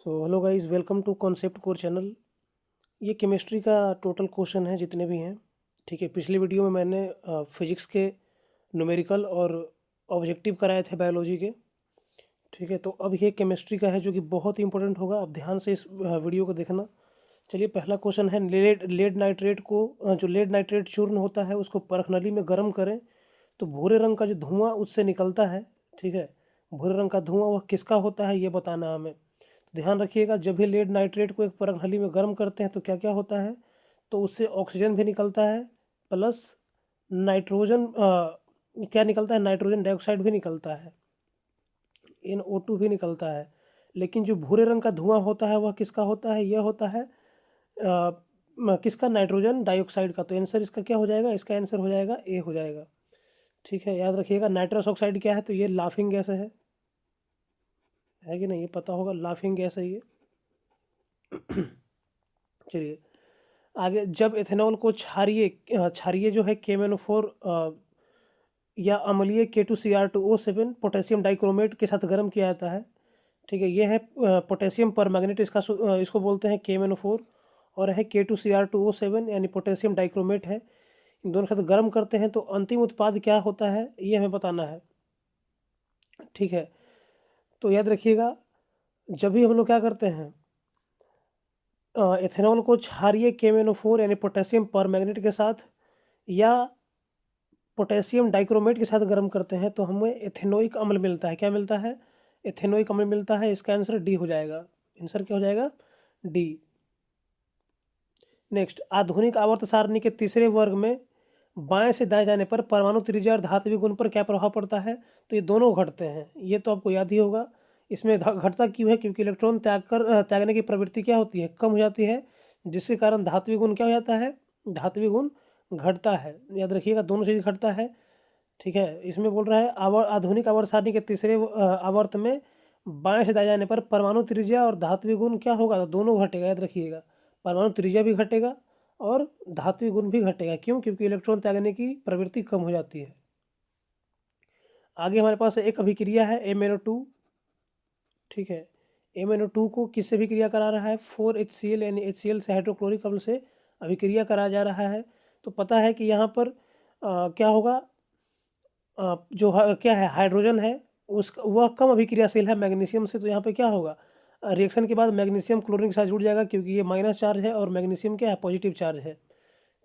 So hello guys, welcome to concept core channel. ये chemistry का total question है जितने भी हैं। ठीक है, पिछली वीडियो में मैंने फिजिक्स के न्यूमेरिकल और ऑब्जेक्टिव कराए थे बायोलॉजी के। ठीक है, तो अब ये केमिस्ट्री का है जो कि बहुत ही इंपॉर्टेंट होगा। अब ध्यान से इस वीडियो को देखना। चलिए, पहला क्वेश्चन है लेड नाइट्रेट को जो लेड नाइट्रेट चूर्ण होता है उसको परख नली में गर्म करें तो भूरे रंग का जो धुआं उससे निकलता है। ठीक है, भूरे रंग का धुआं वह किसका होता है ये बताना है हमें। तो ध्यान रखिएगा, जब भी लेड नाइट्रेट को एक परख नली में गर्म करते हैं तो क्या क्या होता है। तो उससे ऑक्सीजन भी निकलता है प्लस नाइट्रोजन क्या निकलता है, नाइट्रोजन डाइऑक्साइड भी निकलता है, NO2 भी निकलता है। लेकिन जो भूरे रंग का धुआं होता है वह किसका होता है, यह होता है किसका, नाइट्रोजन डाइऑक्साइड का। तो आंसर इसका क्या हो जाएगा, इसका आंसर हो जाएगा ए हो जाएगा। ठीक है, याद रखिएगा। नाइट्रस ऑक्साइड क्या है, तो ये लाफिंग गैस है कि नहीं, ये पता होगा, लाफिंग गैस है ये। चलिए आगे, जब एथेनॉल को क्षारीय जो है KMnO4 या अम्लीय K2Cr2O7 पोटेशियम डाइक्रोमेट के साथ गर्म किया जाता है। ठीक है, ये है पोटेशियम परमैंगनेट, इसको बोलते हैं KMnO4, और है K2Cr2O7 यानी पोटेशियम डाइक्रोमेट है। इन दोनों के साथ गर्म करते हैं तो अंतिम उत्पाद क्या होता है ये हमें बताना है। ठीक है, तो याद रखिएगा, जब भी हम लोग क्या करते हैं, एथेनॉल को क्षारीय KMnO4 यानी पोटेशियम परमैंगनेट के साथ या पोटेशियम डाइक्रोमेट के साथ गर्म करते हैं तो हमें एथेनोइक अम्ल मिलता है। क्या मिलता है, एथेनोइक अम्ल मिलता है। इसका आंसर डी हो जाएगा। आंसर क्या हो जाएगा, डी। नेक्स्ट, आधुनिक आवर्त सारणी के तीसरे वर्ग में बाएं से दाएं जाने पर परमाणु त्रिज्या और धात्विक गुण पर क्या प्रभाव पड़ता है। तो ये दोनों घटते हैं, ये तो आपको याद ही होगा। इसमें घटता क्यों है, क्योंकि इलेक्ट्रॉन त्यागने की प्रवृत्ति क्या होती है, कम हो जाती है, जिसके कारण धात्विक गुण क्या हो जाता है, धात्विक गुण घटता है। याद रखिएगा, दोनों चीज़ घटता है। ठीक है, इसमें बोल रहा है आधुनिक आवर्त सारणी के तीसरे आवर्त में बाएं से दाएं जाने पर परमाणु त्रिज्या और धात्विक गुण क्या होगा, तो दोनों घटेगा। याद रखिएगा, परमाणु त्रिज्या भी घटेगा और धात्विक गुण भी घटेगा। क्यों, क्योंकि इलेक्ट्रॉन त्यागने की प्रवृत्ति कम हो जाती है। आगे हमारे पास एक अभिक्रिया है MnO2। ठीक है, MnO2 को किससे भी क्रिया करा रहा है, 4HCl यानी HCl से हाइड्रोक्लोरिक अम्ल से अभिक्रिया कराया जा रहा है। तो पता है कि यहाँ पर क्या होगा, क्या है, हाइड्रोजन है, उसका वह कम अभिक्रियाशील है मैग्नीशियम से। तो यहाँ पे क्या होगा, रिएक्शन के बाद मैग्नीशियम क्लोरीन के साथ जुड़ जाएगा, क्योंकि ये माइनस चार्ज है और मैग्नीशियम क्या है, पॉजिटिव चार्ज है।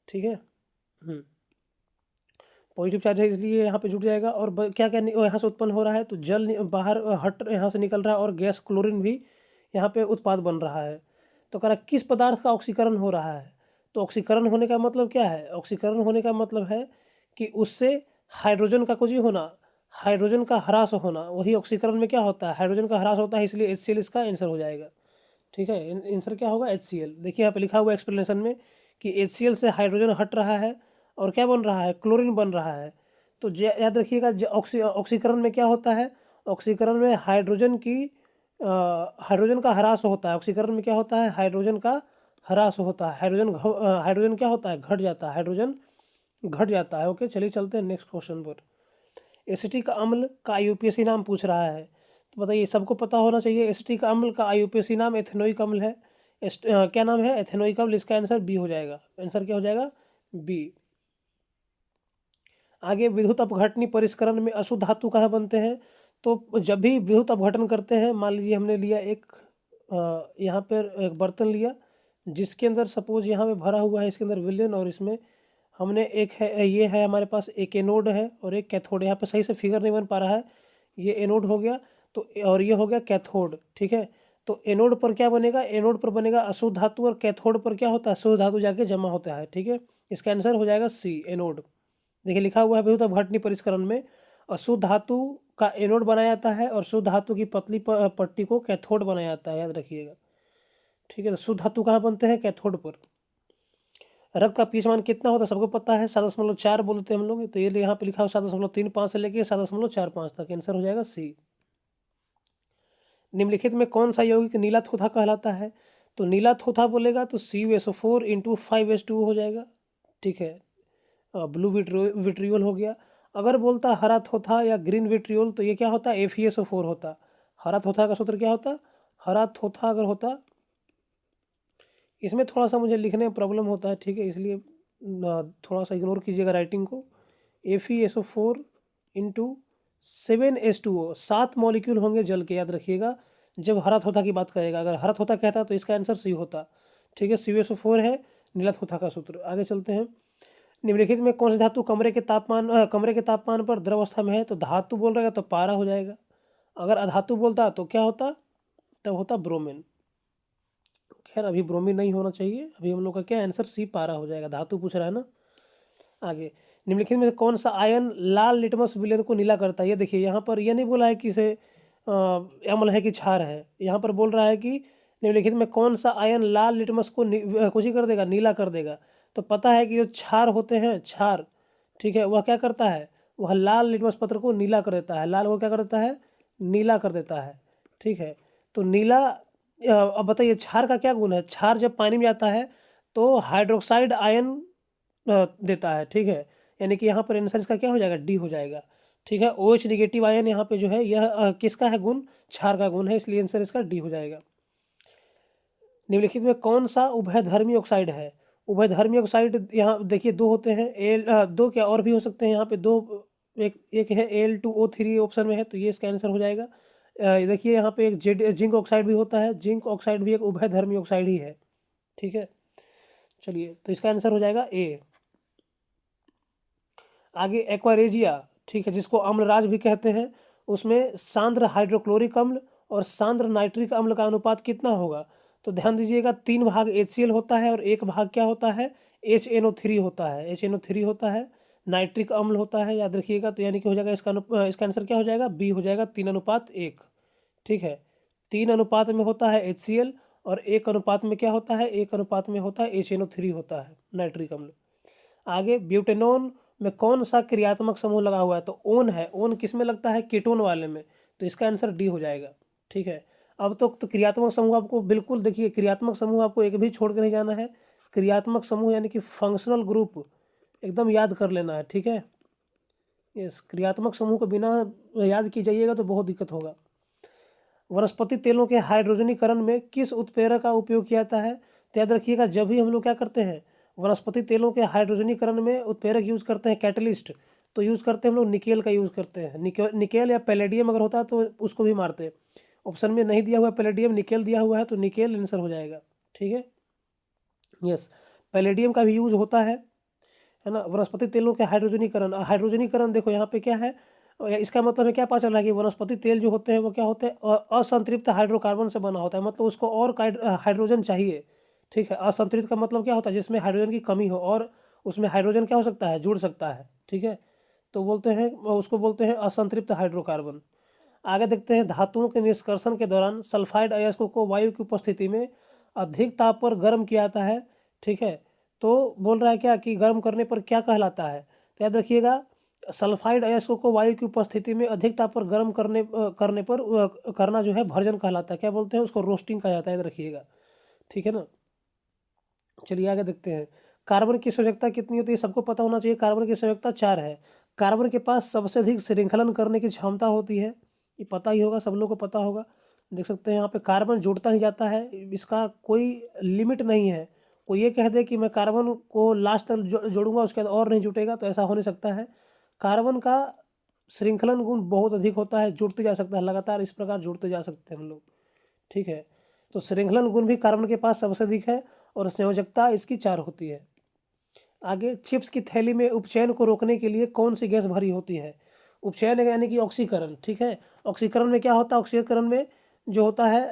ठीक है, पॉजिटिव चार्ज है इसलिए यहाँ पे जुड़ जाएगा। और क्या क्या यहाँ से उत्पन्न हो रहा है, तो जल बाहर हट यहाँ से निकल रहा है और गैस क्लोरीन भी यहाँ पे उत्पाद बन रहा है। तो कह रहा किस पदार्थ का ऑक्सीकरण हो रहा है। तो ऑक्सीकरण होने का मतलब क्या है, ऑक्सीकरण होने का मतलब है कि उससे हाइड्रोजन का कुछ ही होना, हाइड्रोजन का ह्रास होना, वही ऑक्सीकरण में क्या होता है, हाइड्रोजन का ह्रास होता है। इसलिए HCl इसका आंसर हो जाएगा। ठीक है, आंसर क्या होगा, HCl। देखिए यहाँ पे लिखा हुआ एक्सप्लेनेशन में कि HCl से हाइड्रोजन हट रहा है और क्या बन रहा है, क्लोरीन बन रहा है। तो याद रखिएगा, ऑक्सीकरण में क्या होता है, ऑक्सीकरण में हाइड्रोजन का ह्रास होता है। ऑक्सीकरण में क्या होता है, हाइड्रोजन का ह्रास होता है। हाइड्रोजन क्या होता है, घट जाता है, हाइड्रोजन घट जाता है। ओके, चलिए चलते हैं नेक्स्ट क्वेश्चन पर। एसिटिक अम्ल का IUPAC नाम पूछ रहा है, तो बताइए, सबको पता होना चाहिए। एसिटिक अम्ल का IUPAC नाम एथेनोइक अम्ल है। क्या नाम है, एथेनोइक अम्ल। इसका आंसर बी हो जाएगा। आंसर क्या हो जाएगा, बी। आगे, विद्युत अपघटनी परिष्करण में अशुद्ध धातु कहाँ बनते हैं। तो जब भी विद्युत अपघटन करते हैं, मान लीजिए हमने लिया एक यहाँ पर एक बर्तन लिया जिसके अंदर सपोज यहाँ पे भरा हुआ है, इसके अंदर विलयन, और इसमें हमने एक है, ये है हमारे पास एक एनोड है और एक कैथोड। यहाँ पे सही से फिगर नहीं बन पा रहा है, ये एनोड हो गया तो, और ये हो गया कैथोड। ठीक है, तो एनोड पर क्या बनेगा, एनोड पर बनेगा अशुद्ध धातु और कैथोड पर क्या होता है, शुद्ध धातु जाके जमा होता है। ठीक है, इसका आंसर हो जाएगा सी, एनोड। देखिए लिखा हुआ है, विद्युत अपघटनी परिष्करण में अशुद्ध धातु का एनोड बनाया जाता है और शुद्ध धातु की पतली पट्टी को कैथोड बनाया जाता है। याद रखिएगा। ठीक है, तो शुद्ध धातु कहाँ बनते हैं, कैथोड पर। रक्त का पीएच मान कितना होता है, सबको पता है, 7.4 बोलते हैं हम लोग। तो ये यहाँ पे लिखा हो 7.35 से लेके 7.45 तक। आंसर हो जाएगा सी। निम्नलिखित में कौन सा यौगिक नीला थोथा कहलाता है। तो नीला थोथा बोलेगा तो CuSO4 × 5H2O हो जाएगा। ठीक है, ब्लू विट्रियोल हो गया। अगर बोलता हरा थोथा या ग्रीन विट्रियोल तो ये क्या होता है, FeSO4 होता। हरा थोथा का सूत्र क्या होता, हरा थोथा अगर होता, इसमें थोड़ा सा मुझे लिखने में प्रॉब्लम होता है, ठीक है, इसलिए थोड़ा सा इग्नोर कीजिएगा राइटिंग को। FeSO4 इंटू 7H2O, 7 मॉलिक्यूल होंगे जल के, याद रखिएगा जब हरा थोथा की बात करेगा। अगर हरा थोथा कहता तो इसका आंसर सी होता, ठीक है। CuSO4 है नीला थोथा का सूत्र। आगे चलते हैं। निम्नलिखित में कौन सी धातु कमरे के तापमान पर द्रवस्था में है? तो धातु बोल रहेगा तो पारा हो जाएगा। अगर अधातु बोलता तो क्या होता? तब होता ब्रोमीन। खैर अभी ब्रोमीन नहीं होना चाहिए, अभी हम लोग का क्या आंसर सी पारा हो जाएगा, धातु पूछ रहा है ना। आगे, निम्नलिखित में से कौन सा आयन लाल लिटमस विलेन को नीला करता है? ये देखिए यहाँ पर यह नहीं बोला है कि इसे अम्ल है कि क्षार है, यहाँ पर बोल रहा है कि निम्नलिखित में कौन सा आयन लाल लिटमस को कुछ ही कर देगा, नीला कर देगा। तो पता है कि जो क्षार होते हैं, क्षार, ठीक है, वह क्या करता है, वह लाल लिटमस पत्र को नीला कर देता है, लाल को क्या कर देता है, नीला कर देता है, ठीक है। तो नीला, अब बताइए क्षार का क्या गुण है? क्षार जब पानी में जाता है तो हाइड्रोक्साइड आयन देता है, ठीक है। यानी कि यहाँ पर आंसर इसका क्या हो जाएगा, डी हो जाएगा, ठीक है। OH निगेटिव आयन यहाँ पे जो है यह किसका है गुण, क्षार का गुण है, इसलिए आंसर इसका डी हो जाएगा। निम्नलिखित में कौन सा उभयधर्मी ऑक्साइड है? उभयधर्मी ऑक्साइड यहाँ देखिए दो होते हैं, दो क्या और भी हो सकते हैं यहाँ पे दो, एक है Al2O3 ऑप्शन में है, तो ये इसका आंसर हो जाएगा। देखिए यहाँ पे एक जिंक ऑक्साइड भी होता है, जिंक ऑक्साइड भी एक उभयधर्मी ऑक्साइड ही है, ठीक है। चलिए तो इसका आंसर हो जाएगा ए। आगे एक्वारेजिया, ठीक है, जिसको अम्लराज भी कहते हैं, उसमें सांद्र हाइड्रोक्लोरिक अम्ल और सांद्र नाइट्रिक अम्ल का अनुपात कितना होगा? तो ध्यान दीजिएगा 3 भाग HCl होता है और 1 भाग क्या होता है, HNO3 होता है, HNO3 होता है, नाइट्रिक अम्ल होता है, याद रखिएगा। तो यानी कि हो जाएगा इसका आंसर क्या हो जाएगा, बी हो जाएगा, 3:1, ठीक है। 3 अनुपात में होता है HCl और 1 अनुपात में क्या होता है, 1 अनुपात में होता है HNO3 होता है, नाइट्रिक अम्ल। आगे, ब्यूटेनॉन में कौन सा क्रियात्मक समूह लगा हुआ है? तो ओन है, ओन किस में लगता है, कीटोन वाले में, तो इसका आंसर डी हो जाएगा, ठीक है। अब तो क्रियात्मक समूह आपको बिल्कुल देखिए, क्रियात्मक समूह आपको एक भी छोड़ के नहीं जाना है। क्रियात्मक समूह यानी कि फंक्शनल ग्रुप एकदम याद कर लेना है, ठीक है। यस, क्रियात्मक समूह को बिना याद किए जाइएगा तो बहुत दिक्कत होगा। वनस्पति तेलों के हाइड्रोजनीकरण में किस उत्प्रेरक का उपयोग किया जाता है? तो याद रखिएगा जब भी हम लोग क्या करते हैं, वनस्पति तेलों के हाइड्रोजनीकरण में उत्प्रेरक यूज़ करते हैं, कैटलिस्ट, तो यूज़ करते हैं हम लोग निकेल का यूज़ करते हैं। निकेल या पैलेडियम अगर होता है तो उसको भी मारते हैं। ऑप्शन में नहीं दिया हुआ है पैलेडियम, निकेल दिया हुआ है, तो निकेल आंसर हो जाएगा, ठीक है। यस, पैलेडियम का भी यूज होता है ना। वनस्पति तेलों के हाइड्रोजनीकरण, हाइड्रोजनीकरण देखो यहाँ पे क्या है, इसका मतलब है क्या पता चला कि वनस्पति तेल जो होते हैं वो क्या होते हैं, असंतृप्त हाइड्रोकार्बन से बना होता है, मतलब उसको और हाइड्रोजन चाहिए, ठीक है। असंतृप्त का मतलब क्या होता है, जिसमें हाइड्रोजन की कमी हो और उसमें हाइड्रोजन क्या हो सकता है, जुड़ सकता है, ठीक है। तो बोलते हैं, उसको बोलते हैं असंतृप्त हाइड्रोकार्बन। आगे देखते हैं, धातुओं के निष्कर्षण के दौरान सल्फाइड अयस्कों को वायु की उपस्थिति में अधिक ताप पर गर्म किया जाता है, ठीक है। तो बोल रहा है क्या कि गर्म करने पर क्या कहलाता है? तो याद रखिएगा सल्फाइड अयस्कों को वायु की उपस्थिति में अधिक ताप पर गर्म करने पर करना जो है भर्जन कहलाता है। क्या बोलते हैं उसको, रोस्टिंग कहा जाता है, याद रखिएगा, ठीक है ना। चलिए आगे देखते हैं, कार्बन की संयोजकता कितनी होती है? सबको पता होना चाहिए, कार्बन की संयोजकता 4 है। कार्बन के पास सबसे अधिक श्रृंखलन करने की क्षमता होती है, ये पता ही होगा, सब लोग को पता होगा। देख सकते हैं यहाँ पे कार्बन जुड़ता ही जाता है, इसका कोई लिमिट नहीं है। कोई ये कह दे कि मैं कार्बन को लास्ट तक जोड़ूंगा उसके बाद और नहीं जुटेगा, तो ऐसा हो नहीं सकता है। कार्बन का श्रृंखलन गुण बहुत अधिक होता है, जुड़ते जा सकता है, लगातार इस प्रकार जुड़ते जा सकते हैं हम लोग, ठीक है। तो श्रृंखलन गुण भी कार्बन के पास सबसे अधिक है और संयोजकता इसकी 4 होती है। आगे, चिप्स की थैली में उपचयन को रोकने के लिए कौन सी गैस भरी होती है? उपचयन यानी कि ऑक्सीकरण, ठीक है। ऑक्सीकरण में क्या होता है, ऑक्सीकरण में जो होता है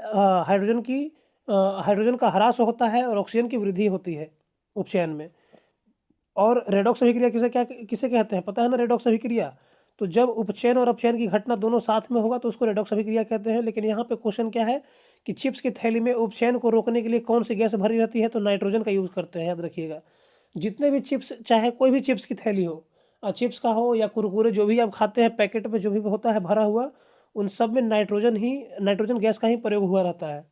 हाइड्रोजन का ह्रास होता है और ऑक्सीजन की वृद्धि होती है उपचयन में। और रेडॉक्स अभिक्रिया किसे कहते हैं, पता है ना, रेडॉक्स अभिक्रिया। तो जब उपचयन और अपचयन की घटना दोनों साथ में होगा तो उसको रेडॉक्स अभिक्रिया कहते हैं। लेकिन यहाँ पे क्वेश्चन क्या है कि चिप्स की थैली में उपचयन को रोकने के लिए कौन सी गैस भरी रहती है? तो नाइट्रोजन का यूज़ करते हैं, याद रखिएगा। जितने भी चिप्स, चाहे कोई भी चिप्स की थैली हो, चिप्स का हो या कुरकुरे जो भी आप खाते हैं, पैकेट में जो भी होता है भरा हुआ, उन सब में नाइट्रोजन गैस का ही प्रयोग हुआ रहता है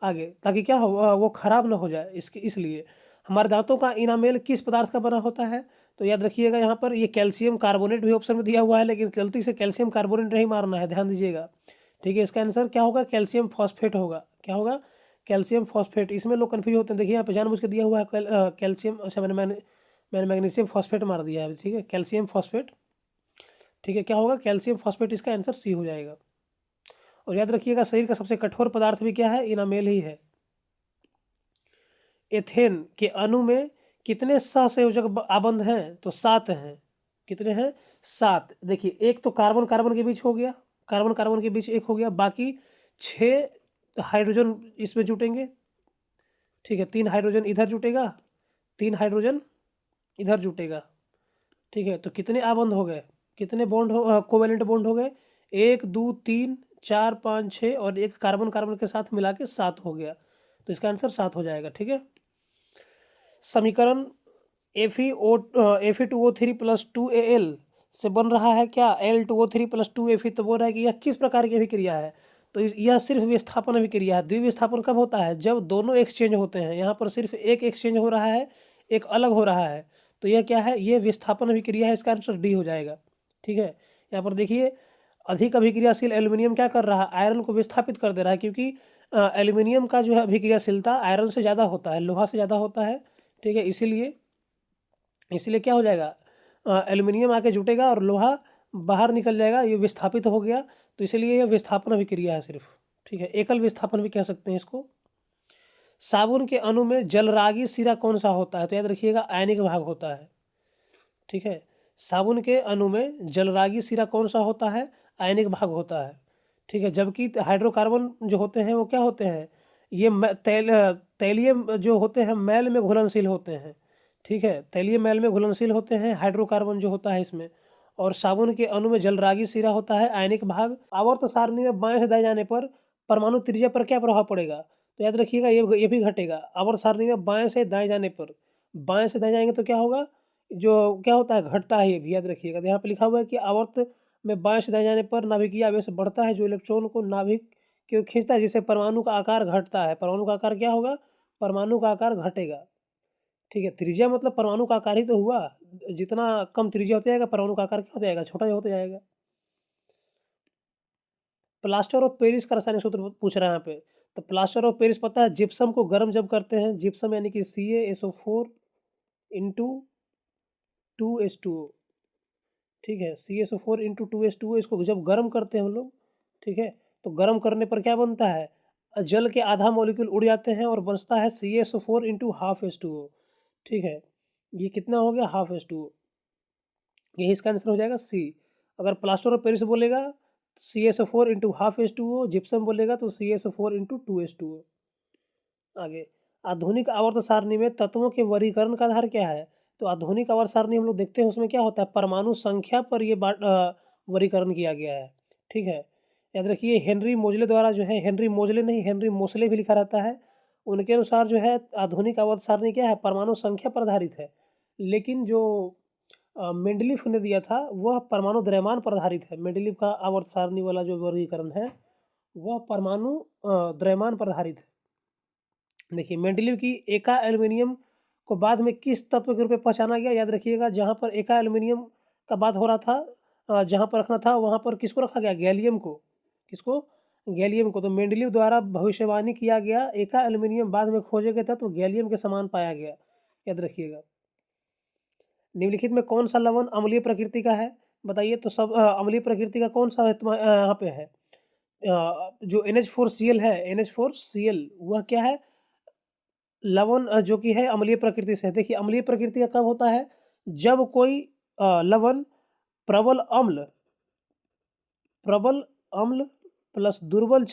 आगे, ताकि क्या हो, वो खराब ना हो जाए, इसके इसलिए। हमारे दांतों का इनामेल किस पदार्थ का बना होता है? तो याद रखिएगा यहाँ पर ये कैल्शियम कार्बोनेट भी ऑप्शन में दिया हुआ है, लेकिन गलती से कैल्शियम कार्बोनेट नहीं मारना है, ध्यान दीजिएगा। ठीक है, इसका आंसर क्या होगा? कैल्शियम फॉस्फेट होगा। क्या होगा? Calcium phosphate. इसमें लोग कन्फ्यूज होते हैं। देखिए यहाँ पे जानबूझ के दिया हुआ है कैल्शियम, अच्छा मैंने मैग्नीशियम फॉस्फेट मार दिया है। ठीक है, कैल्शियम फॉस्फेट। ठीक है, क्या होगा? Calcium phosphate. इसका आंसर सी हो जाएगा। और याद रखिएगा, शरीर का सबसे कठोर पदार्थ भी क्या है? इनामेल ही है। एथेन के अणु में कितने सहसंयोजक आबंध हैं? तो 7 हैं। कितने हैं? 7। देखिए, एक तो कार्बन कार्बन के बीच हो गया, कार्बन कार्बन के बीच एक हो गया, बाकी 6 हाइड्रोजन इसमें जुटेंगे। ठीक है, 3 हाइड्रोजन इधर जुटेगा, 3 हाइड्रोजन इधर जुटेगा। ठीक है, तो कितने आबंध हो गए? कितने बॉन्ड हो, कोवेलेंट बॉन्ड हो गए? 1 2 3 4 5 6 और एक कार्बन कार्बन के साथ मिला के 7 हो गया। तो इसका आंसर 7 हो जाएगा। ठीक है, समीकरण Fe2O3 प्लस 2Al से बन रहा है क्या? Al2O3 plus 2Fe। तो बोल रहा है कि यह किस प्रकार की अभिक्रिया है? तो यह सिर्फ विस्थापन अभिक्रिया है। द्विविस्थापन कब होता है? जब दोनों एक्सचेंज होते हैं। यहाँ पर सिर्फ एक एक्सचेंज हो रहा है, एक अलग हो रहा है। तो यह क्या है? ये विस्थापन अभिक्रिया है। इसका आंसर डी हो जाएगा। ठीक है, यहाँ पर देखिए, अधिक अभिक्रियाशील एल्यूमिनियम क्या कर रहा है? आयरन को विस्थापित कर दे रहा है, क्योंकि एल्यूमिनियम का जो है अभिक्रियाशीलता आयरन से ज़्यादा होता है, लोहा से ज़्यादा होता है। ठीक है, इसीलिए क्या हो जाएगा? एल्यूमिनियम आके जुटेगा और लोहा बाहर निकल जाएगा। ये विस्थापित हो गया, तो इसलिए ये विस्थापन अभिक्रिया है सिर्फ। ठीक है, एकल विस्थापन भी कह सकते हैं इसको। साबुन के अणु में जलरागी सिरा कौन सा होता है? तो याद रखिएगा, आयनिक भाग होता है। ठीक है, साबुन के अणु में जलरागी सिरा कौन सा होता है? आयनिक भाग होता है। ठीक है, जबकि हाइड्रोकार्बन जो होते हैं वो क्या होते हैं? ये तैलीय जो होते हैं मैल में घुलनशील होते हैं। ठीक है, तैलीय मैल में घुलनशील होते हैं हाइड्रोकार्बन जो होता है इसमें। और साबुन के अणु में जलरागी सिरा होता है, आयनिक भाग। आवर्त सारणी में बाएं से दाएं जाने पर परमाणु त्रिज्या पर क्या प्रभाव पड़ेगा? तो याद रखिएगा, ये भी घटेगा। आवर्त सारणी में बाएं से दाएं जाने पर, बाएं से दाएं जाएंगे तो क्या होगा? जो क्या होता है? घटता है। ये भी याद रखिएगा। तो यहाँ पे लिखा हुआ है कि आवर्त में बाएं से दाएं जाने पर नाभिकीय आवेश बढ़ता है, जो इलेक्ट्रॉन को नाभिक की ओर खींचता है, जिससे परमाणु का आकार घटता है। परमाणु का आकार क्या होगा? परमाणु का आकार घटेगा। ठीक है, त्रिज्या मतलब परमाणु का आकार ही तो हुआ। जितना कम त्रिज्या होता जाएगा, परमाणु का आकार क्या होता जाएगा? छोटा होता जाएगा। प्लास्टर ऑफ पेरिस का रासायनिक सूत्र पूछ रहा है यहाँ पे। तो प्लास्टर ऑफ पेरिस पता है, जिप्सम को गर्म जब करते हैं, जिप्सम यानी कि CaSO4 इंटू 2H2O। ठीक है, CaSO4 इंटू 2H2O, इसको जब गर्म करते हैं हम लोग, ठीक है, तो गर्म करने पर क्या बनता है? जल के आधा मॉलिक्यूल उड़ जाते हैं और बचता है CaSO4 इंटू हाफ H2O। ठीक है, ये कितना हो गया? Half H2O। यही इसका आंसर हो जाएगा सी। अगर प्लास्टर ऑफ पेरिस बोलेगा तो CaSO4 into half H2O, gypsum बोलेगा तो CaSO4 इंटू 2H2O। आगे, आधुनिक आवर्त सारणी में तत्वों के वर्गीकरण का आधार क्या है? तो आधुनिक आवर्त सारणी हम लोग देखते हैं, उसमें क्या होता है? परमाणु संख्या पर ये वर्गीकरण किया गया है। ठीक है, याद रखिए, हेनरी मोजले द्वारा जो है, हेनरी मोजले नहीं, हेनरी मोसले भी लिखा रहता है। उनके अनुसार जो है आधुनिक आवर्त सारणी क्या है? परमाणु संख्या पर आधारित है। लेकिन जो मेंडलीफ ने दिया था वह परमाणु द्रव्यमान पर आधारित है। मेंडलीफ का आवर्त सारणी वाला जो वर्गीकरण है वह परमाणु द्रव्यमान पर आधारित है। देखिए, मेंडलीव की एका एल्यूमिनियम को बाद में किस तत्व के रूप में पहचाना गया? याद रखिएगा, जहाँ पर एका एल्यूमिनियम का बात हो रहा था, जहाँ पर रखना था वहाँ पर किसको रखा गया? गैलियम को। किसको? गैलियम को। तो मेंडलीव द्वारा भविष्यवाणी किया गया एका एल्यूमिनियम बाद में खोजे गए तत्व गैलियम के समान पाया गया। याद रखिएगा। निम्नलिखित में कौन सा लवण अम्लीय प्रकृति का है? बताइए। तो सब अम्लीय प्रकृति का कौन सा यहाँ पे है? जो NH4Cl है, NH4Cl वह क्या है? लवण जो कि है अम्लीय प्रकृति से। देखिए, अम्लीय प्रकृति का कब होता है? जब कोई लवण प्रबल अम्ल प्लस दुर्बल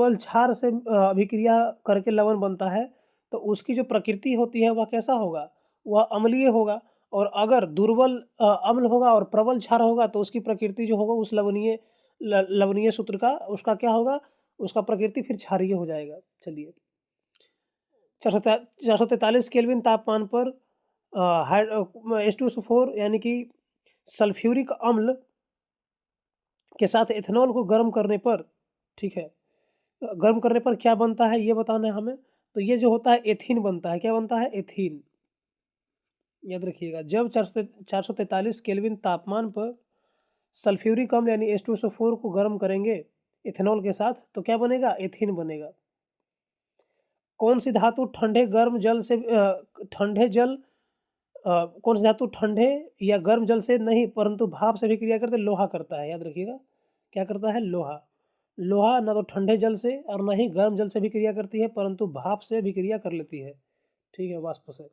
क्षार से अभिक्रिया करके लवण बनता है, तो उसकी जो प्रकृति होती है वह कैसा होगा? वह अम्लीय होगा। और अगर दुर्बल अम्ल होगा और प्रबल क्षार होगा तो उसकी प्रकृति जो होगा उस लवणीय सूत्र का उसका क्या होगा? उसका प्रकृति फिर क्षारीय हो जाएगा। चलिए, 443 केल्विन तापमान पर H2SO4 यानी कि सल्फ्यूरिक अम्ल के साथ एथेनॉल को गर्म करने पर, ठीक है, गर्म करने पर क्या बनता है ये बताना है हमें। तो ये जो होता है एथीन बनता है। क्या बनता है? एथीन। याद रखिएगा, जब 443 केल्विन तापमान पर सल्फ्यूरिक अम्ल यानी H2SO4 को गर्म करेंगे इथेनॉल के साथ तो क्या बनेगा, एथीन बनेगा। कौन सी धातु ठंडे गर्म जल से ठंडे जल कौन सी धातु ठंडे या गर्म जल से नहीं परंतु भाप से भी क्रिया करते, लोहा करता है, याद रखिएगा क्या करता है, लोहा। लोहा ना तो ठंडे जल से और ना ही गर्म जल से भी क्रिया करती है परंतु भाप से भी क्रिया कर लेती है, ठीक है, वाष्प से।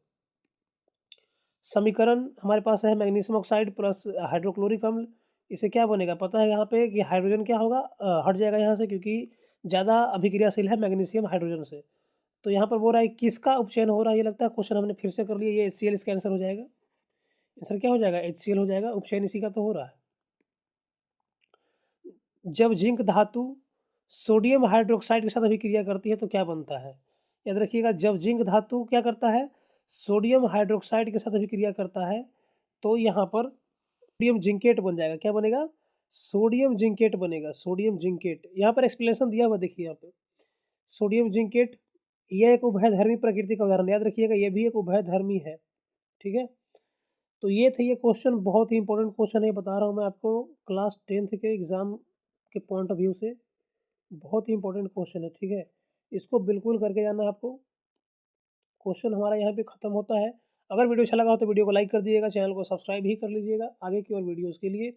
समीकरण हमारे पास है मैग्नीशियम ऑक्साइड प्लस हाइड्रोक्लोरिक अम्ल, इसे क्या बनेगा पता है यहाँ पे कि हाइड्रोजन क्या होगा, हट जाएगा यहाँ से क्योंकि ज़्यादा अभिक्रियाशील है मैग्नीशियम हाइड्रोजन से। तो यहाँ पर बोल रहा है किसका उपचयन हो रहा है, ये लगता है क्वेश्चन हमने फिर से कर लिया, ये HCl इसका आंसर हो जाएगा। आंसर क्या हो जाएगा, HCl हो जाएगा, उपचयन इसी का तो हो रहा है। जब जिंक धातु सोडियम हाइड्रोक्साइड के साथ अभिक्रिया करती है तो क्या बनता है, याद रखिएगा जब जिंक धातु क्या करता है, सोडियम हाइड्रोक्साइड के साथ अभिक्रिया करता है तो यहाँ पर सोडियम जिंकेट बन जाएगा, क्या बनेगा, सोडियम जिंकेट बनेगा, सोडियम जिंकेट। यहाँ पर एक्सप्लेनेशन दिया हुआ देखिए, यहाँ पे सोडियम जिंकेट यह एक उभयधर्मी प्रकृति का उदाहरण, याद रखिएगा ये भी एक उभयधर्मी है, ठीक है। तो ये थे, ये क्वेश्चन बहुत ही इंपॉर्टेंट क्वेश्चन है, बता रहा हूँ मैं आपको क्लास 10th के एग्ज़ाम के पॉइंट ऑफ व्यू से बहुत ही इंपॉर्टेंट क्वेश्चन है, ठीक है। इसको बिल्कुल करके जाना है आपको। क्वेश्चन हमारा यहाँ पे ख़त्म होता है। अगर वीडियो अच्छा लगा हो तो वीडियो को लाइक कर दीजिएगा, चैनल को सब्सक्राइब भी कर लीजिएगा आगे की और वीडियोज़ के लिए।